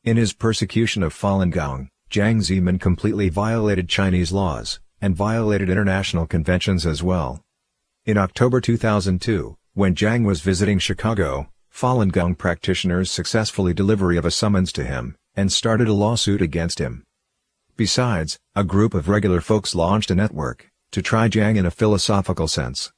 In his persecution of Falun Gong, Jiang Zemin completely violated Chinese laws, and violated international conventions as well. In October 2002, when Jiang was visiting Chicago, Falun Gong practitioners successfully delivered a summons to him, and started a lawsuit against him. Besides, a group of regular folks launched a network, to try Jiang in a philosophical sense.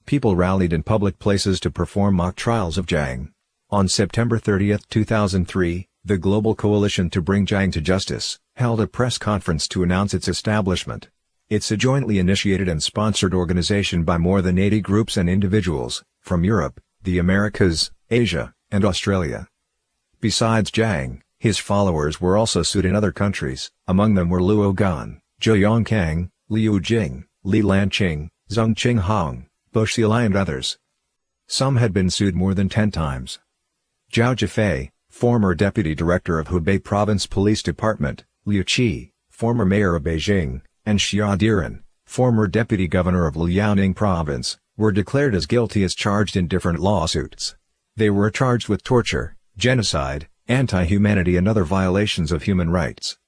People rallied in public places to perform mock trials of Jiang. On September 30, 2003, the Global Coalition to Bring Jiang to Justice held a press conference to announce its establishment. It's a jointly initiated and sponsored organization by more than 80 groups and individuals, from Europe, the Americas, Asia, and Australia. Besides Jiang, his followers were also sued in other countries, among them were Luo Gan, Zhou Yongkang, Liu Jing, Li Lanqing, Zheng Qinghong, Bo Xilai and others. Some had been sued more than 10 times. Zhao Zhifei, former deputy director of Hubei Province Police Department, Liu Qi, former mayor of Beijing, and Xia Diren, former deputy governor of Liaoning Province, were declared as guilty as charged in different lawsuits. They were charged with torture, genocide, anti-humanity and other violations of human rights.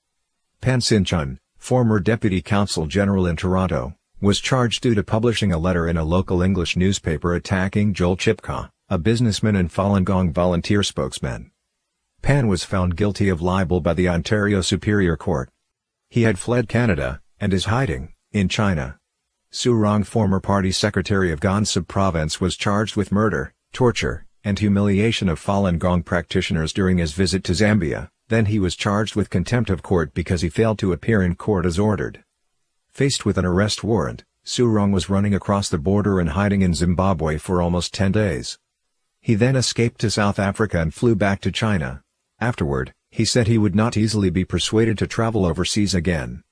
Pan Xin-chun, former deputy consul general in Toronto, was charged due to publishing a letter in a local English newspaper attacking Joel Chipka, a businessman and Falun Gong volunteer spokesman. Pan was found guilty of libel by the Ontario Superior Court. He had fled Canada, and is hiding in China. Su Rong, former party secretary of Gansu Province, was charged with murder, torture, and humiliation of Falun Gong practitioners during his visit to Zambia. Then he was charged with contempt of court because he failed to appear in court as ordered. Faced with an arrest warrant, Su Rong was running across the border and hiding in Zimbabwe for almost 10 days. He then escaped to South Africa and flew back to China. Afterward, he said he would not easily be persuaded to travel overseas again.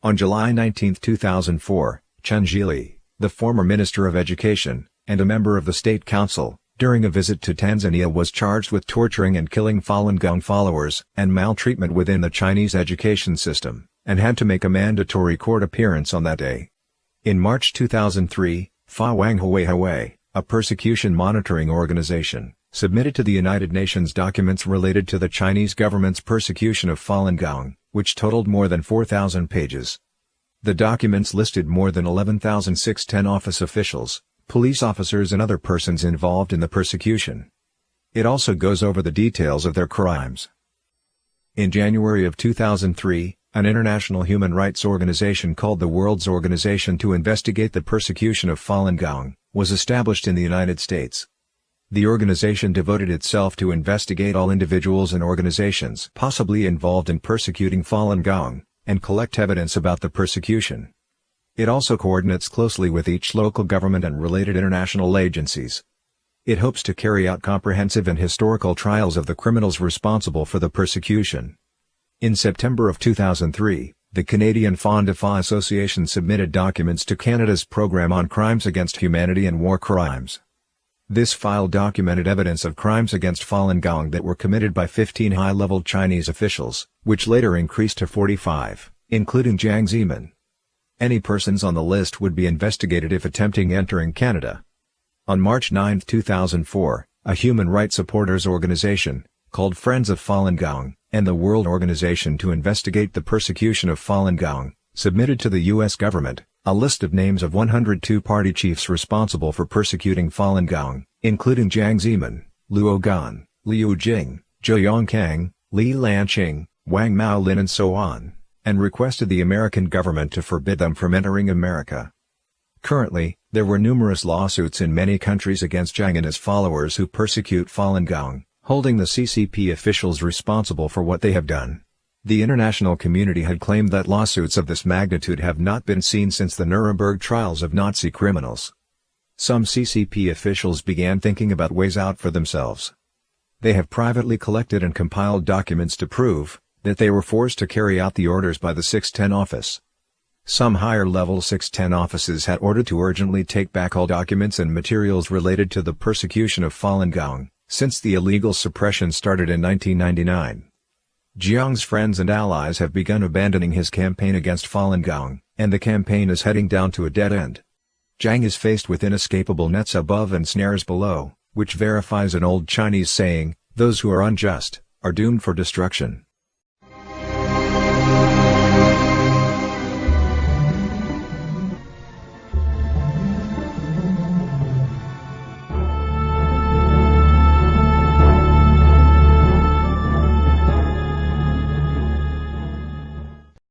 On July 19, 2004, Chen Zhili, the former Minister of Education, and a member of the State Council, during a visit to Tanzania was charged with torturing and killing Falun Gong followers and maltreatment within the Chinese education system, and had to make a mandatory court appearance on that day. In March 2003, Fa Wang Hui, a persecution monitoring organization, submitted to the United Nations documents related to the Chinese government's persecution of Falun Gong, which totaled more than 4,000 pages. The documents listed more than 11,610 office officials, police officers and other persons involved in the persecution. It also goes over the details of their crimes. In January of 2003, an international human rights organization called the World's Organization to Investigate the Persecution of Falun Gong was established in the United States. The organization devoted itself to investigate all individuals and organizations possibly involved in persecuting Falun Gong, and collect evidence about the persecution. It also coordinates closely with each local government and related international agencies. It hopes to carry out comprehensive and historical trials of the criminals responsible for the persecution. In September of 2003, the Canadian Fond du Fa Association submitted documents to Canada's Program on Crimes Against Humanity and War Crimes. This file documented evidence of crimes against Falun Gong that were committed by 15 high-level Chinese officials, which later increased to 45, including Jiang Zemin. Any persons on the list would be investigated if attempting entering Canada. On March 9, 2004, a human rights supporters organization, called Friends of Falun Gong, and the World Organization to Investigate the Persecution of Falun Gong, submitted to the U.S. government a list of names of 102 party chiefs responsible for persecuting Falun Gong, including Jiang Zemin, Luo Gan, Liu Jing, Zhou Yongkang, Li Lanqing, Wang Maolin and so on, and requested the American government to forbid them from entering America. Currently, there were numerous lawsuits in many countries against Jiang and his followers who persecute Falun Gong, holding the CCP officials responsible for what they have done. The international community had claimed that lawsuits of this magnitude have not been seen since the Nuremberg trials of Nazi criminals. Some CCP officials began thinking about ways out for themselves. They have privately collected and compiled documents to prove that they were forced to carry out the orders by the 610 office. Some higher-level 610 offices had ordered to urgently take back all documents and materials related to the persecution of Falun Gong, since the illegal suppression started in 1999. Jiang's friends and allies have begun abandoning his campaign against Falun Gong, and the campaign is heading down to a dead end. Jiang is faced with inescapable nets above and snares below, which verifies an old Chinese saying, "Those who are unjust are doomed for destruction.